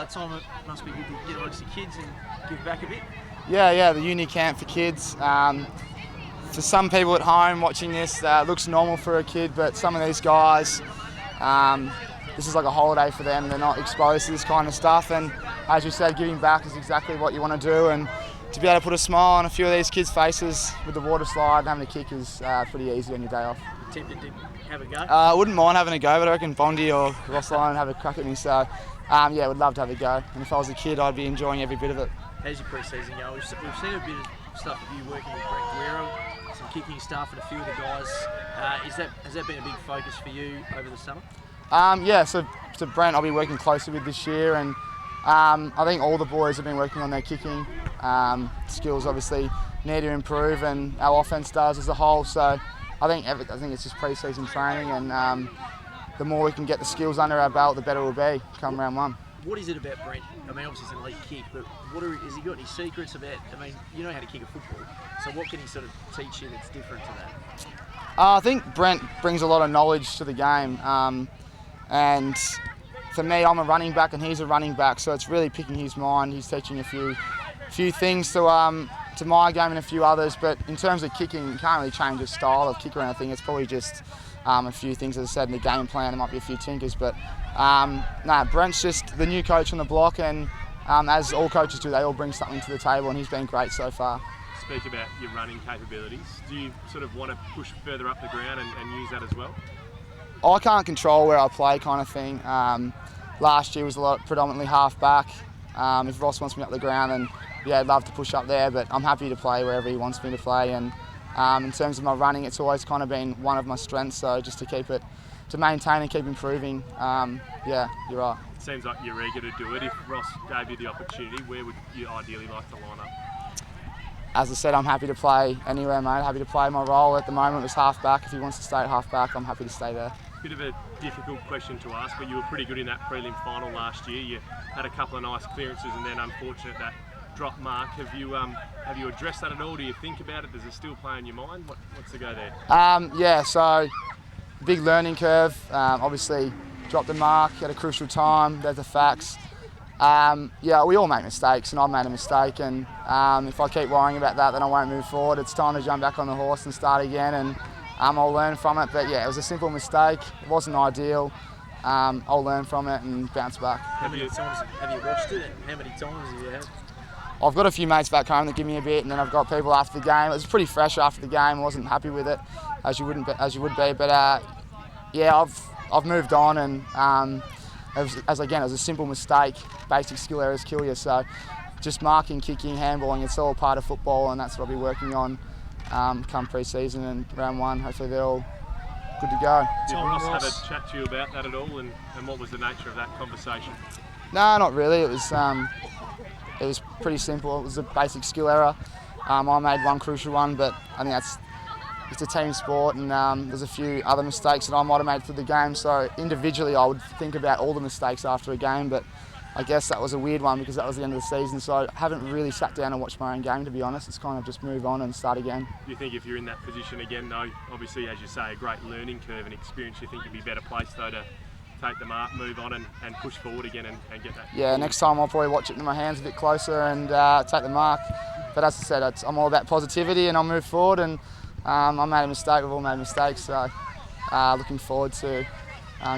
that time it must be good to get amongst the kids and give back a bit. Yeah, the uni camp for kids. For some people at home watching this, it looks normal for a kid, but some of these guys, this is like a holiday for them. They're not exposed to this kind of stuff, and as you said, giving back is exactly what you want to do, and to be able to put a smile on a few of these kids' faces with the water slide and having a kick is pretty easy on your day off. Tempted to have a go? I wouldn't mind having a go, but I reckon Bondi or Rossline would have a crack at me, so yeah, would love to have a go, and if I was a kid I'd be enjoying every bit of it. How's your pre-season going? We've seen a bit of stuff of you working with Brent Guerrero, some kicking stuff and a few of the guys. Has that been a big focus for you over the summer? Yeah, so Brent I'll be working closely with this year, and I think all the boys have been working on their kicking. Skills obviously need to improve, and our offence does as a whole, so I think it's just pre-season training, and the more we can get the skills under our belt, the better we'll be come round one. What is it about Brent? I mean, obviously it's an elite kick, but has he got any secrets about, I mean, you know how to kick a football, so what can he sort of teach you that's different to that? I think Brent brings a lot of knowledge to the game, and for me, I'm a running back and he's a running back, so it's really picking his mind. He's teaching a few things to my game and a few others, but in terms of kicking, you can't really change his style of kick or anything. It's probably just a few things, as I said, in the game plan. There might be a few tinkers, but Brent's just the new coach on the block, and as all coaches do, they all bring something to the table, and he's been great so far. Speak about your running capabilities. Do you sort of want to push further up the ground and use that as well? I can't control where I play, kind of thing. Last year was predominantly half back. If Ross wants me up the ground, then yeah, I'd love to push up there, but I'm happy to play wherever he wants me to play. And in terms of my running, it's always kind of been one of my strengths, so just to maintain and keep improving, yeah, you're right. It seems like you're eager to do it. If Ross gave you the opportunity, where would you ideally like to line up? As I said, I'm happy to play anywhere, mate. Happy to play my role. At the moment, it's half back. If he wants to stay at half back, I'm happy to stay there. Bit of a difficult question to ask, but you were pretty good in that prelim final last year. You had a couple of nice clearances, and then unfortunate that drop mark. Have you addressed that at all? Do you think about it? Does it still play in your mind? What's the go there? Yeah, so big learning curve. Obviously, dropped the mark at a crucial time. There's the facts. Yeah, we all make mistakes, and I've made a mistake, and if I keep worrying about that, then I won't move forward. It's time to jump back on the horse and start again, and I'll learn from it. But yeah, it was a simple mistake. It wasn't ideal. I'll learn from it and bounce back. How many times have you watched it, and how many times have you had? I've got a few mates back home that give me a bit, and then I've got people after the game. It was pretty fresh after the game. I wasn't happy with it, as you would be. But yeah, I've moved on, and it was a simple mistake. Basic skill errors kill you. So just marking, kicking, handballing, it's all part of football, and that's what I'll be working on come pre-season and round one. Hopefully they're all good to go. Did Ross have a chat to you about that at all, and what was the nature of that conversation? No, not really. It was pretty simple. It was a basic skill error. I made one crucial one, but I think it's a team sport, and there's a few other mistakes that I might have made through the game. So individually, I would think about all the mistakes after a game, but I guess that was a weird one because that was the end of the season. So I haven't really sat down and watched my own game, to be honest. It's kind of just move on and start again. Do you think if you're in that position again, though, obviously, as you say, a great learning curve and experience, you think you'd be better placed, though, to take the mark, move on and push forward again and get that? Yeah, next time I'll probably watch it in my hands a bit closer and take the mark. But as I said, I'm all about positivity, and I'll move forward, and I made a mistake. We've all made mistakes, so looking forward to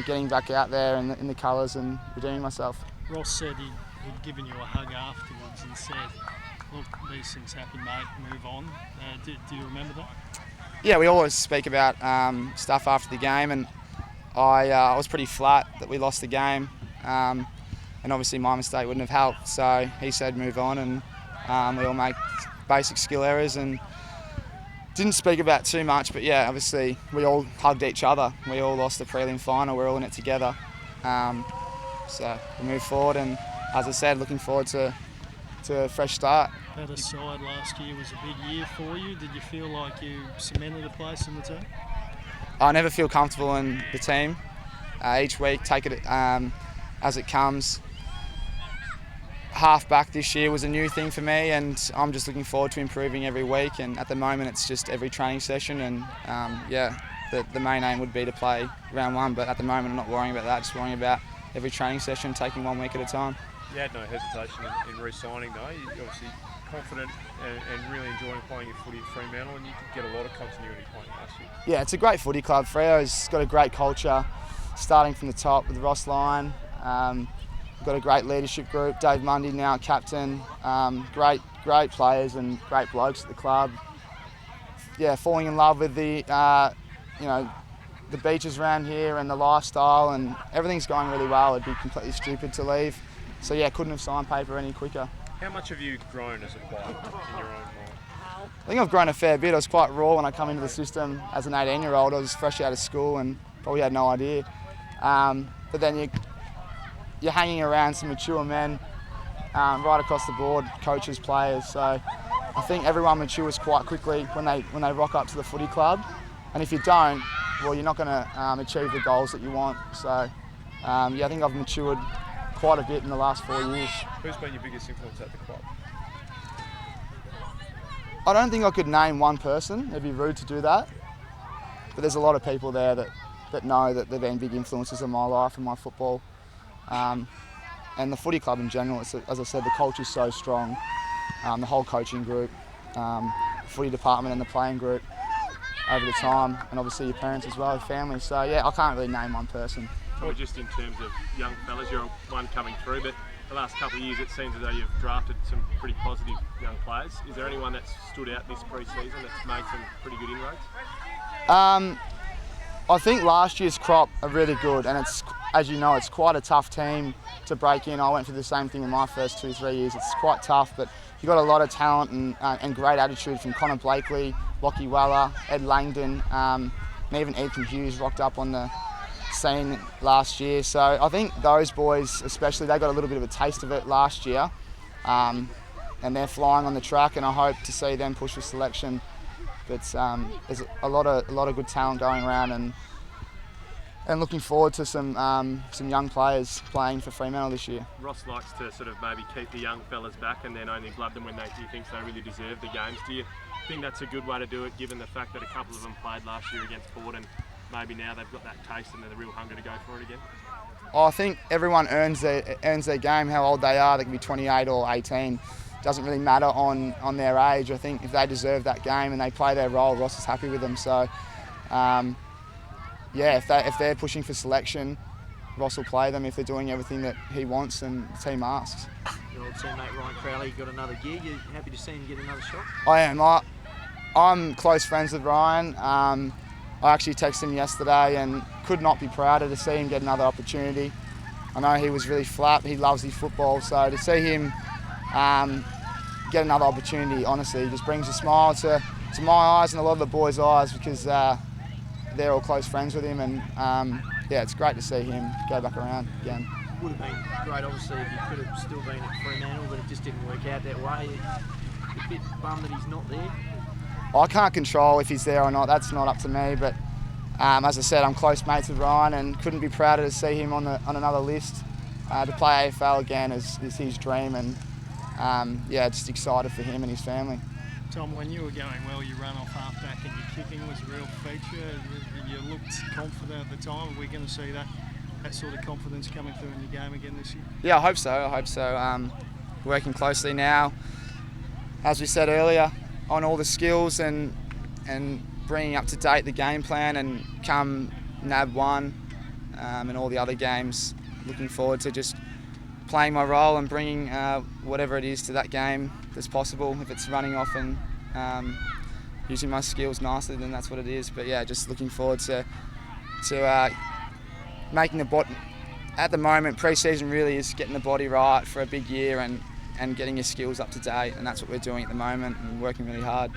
getting back out there in the colours and redeeming myself. Ross said he'd given you a hug afterwards and said, look, these things happen, mate, move on. Do you remember that? Yeah, we always speak about stuff after the game, and I was pretty flat that we lost the game, and obviously my mistake wouldn't have helped, so he said move on, and we all make basic skill errors, and didn't speak about too much, but yeah, obviously we all hugged each other. We all lost the prelim final, we're all in it together. So we move forward, and as I said, looking forward to a fresh start. That aside, last year was a big year for you. Did you feel like you cemented a place in the team? I never feel comfortable in the team. Each week, take it as it comes. Half back this year was a new thing for me, and I'm just looking forward to improving every week. And at the moment, it's just every training session, and yeah, the main aim would be to play round one. But at the moment, I'm not worrying about that. Just worrying about every training session, taking 1 week at a time. You had no hesitation in re-signing though. You're obviously confident and really enjoying playing your footy at Fremantle, and you could get a lot of continuity playing last year. Yeah, it's a great footy club. Freo's got a great culture, starting from the top with Ross Lyon. We've got a great leadership group. Dave Mundy now captain. Great players and great blokes at the club. Yeah, falling in love with the the beaches around here and the lifestyle, and everything's going really well. It'd be completely stupid to leave. So yeah, couldn't have signed paper any quicker. How much have you grown as a player in your own mind? I think I've grown a fair bit. I was quite raw when I come into the system as an 18-year-old. I was fresh out of school and probably had no idea. But then you're hanging around some mature men right across the board, coaches, players. So I think everyone matures quite quickly when they rock up to the footy club. And if you don't, well, you're not going to achieve the goals that you want. So yeah, I think I've matured quite a bit in the last 4 years. Who's been your biggest influence at the club? I don't think I could name one person. It'd be rude to do that. But there's a lot of people there that know that they've been big influences in my life and my football. And the footy club in general, as I said, the culture's so strong. The whole coaching group, the footy department and the playing group over the time, and obviously your parents as well, family. So yeah, I can't really name one person. Well, just in terms of young fellas, you're one coming through, but the last couple of years it seems as though you've drafted some pretty positive young players. Is there anyone that's stood out this pre-season that's made some pretty good inroads? I think last year's crop are really good, and it's, as you know, it's quite a tough team to break in. I went through the same thing in my first 2-3 years. It's quite tough, but you've got a lot of talent and great attitude from Connor Blakely, Lockie Weller, Ed Langdon, and even Ethan Hughes rocked up on the scene last year. So I think those boys especially, they got a little bit of a taste of it last year, and they're flying on the track, and I hope to see them push for selection. But there's a lot of good talent going around, and looking forward to some young players playing for Fremantle this year. Ross likes to sort of maybe keep the young fellas back and then only blood them when he thinks they really deserve the games. Do you think that's a good way to do it, given the fact that a couple of them played last year against Port, and maybe now they've got that taste and they're the real hunger to go for it again? I think everyone earns their game, how old they are. They can be 28 or 18. Doesn't really matter on their age. I think if they deserve that game and they play their role, Ross is happy with them. So yeah, if they're pushing for selection, Ross will play them if they're doing everything that he wants and the team asks. Your old teammate Ryan Crowley got another gig. You happy to see him get another shot? I am. I'm close friends with Ryan. I actually texted him yesterday and could not be prouder to see him get another opportunity. I know he was really flat. He loves his football, so to see him get another opportunity, honestly, just brings a smile to my eyes and a lot of the boys' eyes, because they're all close friends with him, and yeah, it's great to see him go back around again. Would have been great, obviously, if he could have still been at Fremantle, but it just didn't work out that way. A bit bummed that he's not there. I can't control if he's there or not. That's not up to me. But as I said, I'm close mates with Ryan, and couldn't be prouder to see him on another list. To play AFL again is his dream, and yeah, just excited for him and his family. Tom, when you were going well, you ran off half-back and your kicking was a real feature. You looked confident at the time. Are we going to see that sort of confidence coming through in your game again this year? Yeah, I hope so. Working closely now, as we said earlier, on all the skills and bringing up to date the game plan, and come NAB 1 and all the other games, looking forward to just playing my role and bringing whatever it is to that game that's possible. If it's running off and using my skills nicely, then that's what it is. But yeah, just looking forward to making the body. At the moment, pre-season really is getting the body right for a big year and getting your skills up to date, and that's what we're doing at the moment and working really hard.